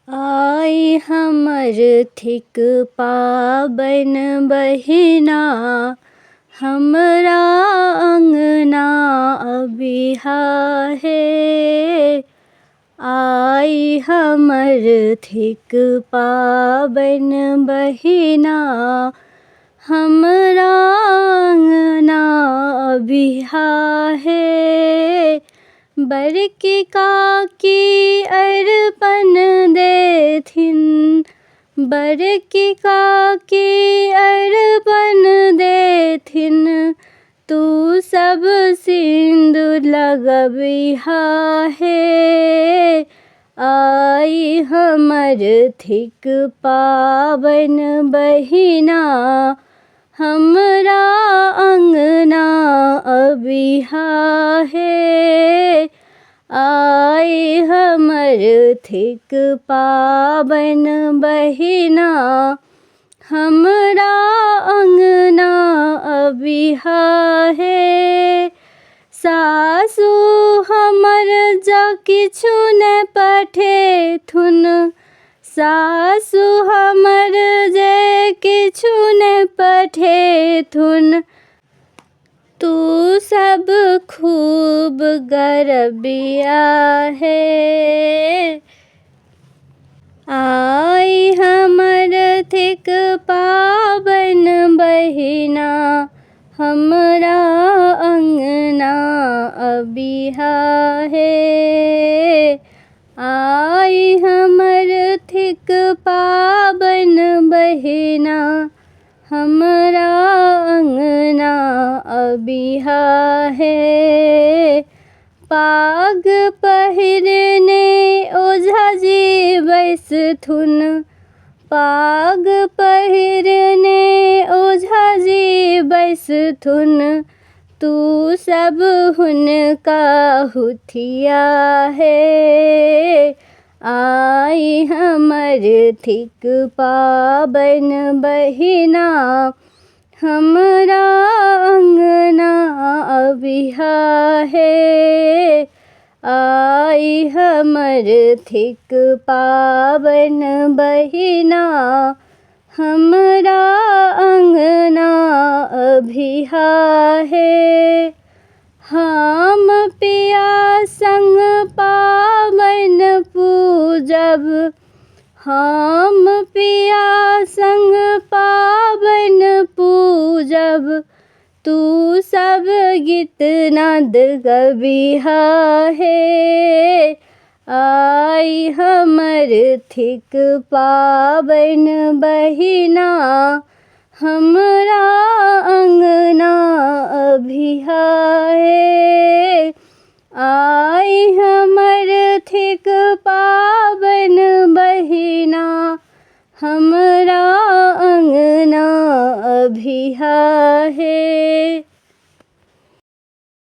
आई हमर थिक पाबन बहिना, हमरा अंगना अबिहा हे। आई हमर थिक पाबन बहिना, हमरा अंगना अबिहा हे। बड़की काकी अरपन देथिन, बड़की काकी अरपन देथिन, तू सब सिंदूर लगबिहा हे। आई हमर थिक पाबन बहिना, हमरा अंगना अबिहा हे। आई हमर थिक पाबन बहिना, हमरा अंगना अबिहा हे। सासु हमर जा किछु ने पठेथुन, सासु हमर जे किछु ने पठेथुन, तू सब खूब गरबिया हे। आई हमर थिक पाबन बहिना, हमरा अंगना अबिहा हे। आई हमर थिक पाबन बहिना, हमरा अंगना अबिहा हे। पाग पहिरने ओझाजी बैसथुन, पाग पहिरने ओझाजी बैसथुन, तू सब हुनका हुथिया हे। आई हमर थिक पाबन बहिना, हमरा अंगना अबिहा हे। आई हमर थिक पाबन बहिना, हमरा अंगना अबिहा हे। हम पिया संग पाबन पूजब, हम पिया संग पाबन पूजब, तू सब गीत नाद गबिहा हे। आई हमर थिक पाबन बहिना, हमरा अंगना अबिहा हे। आई हमर थिक पाबन बहिना, हमरा अंगना अबिहा हे।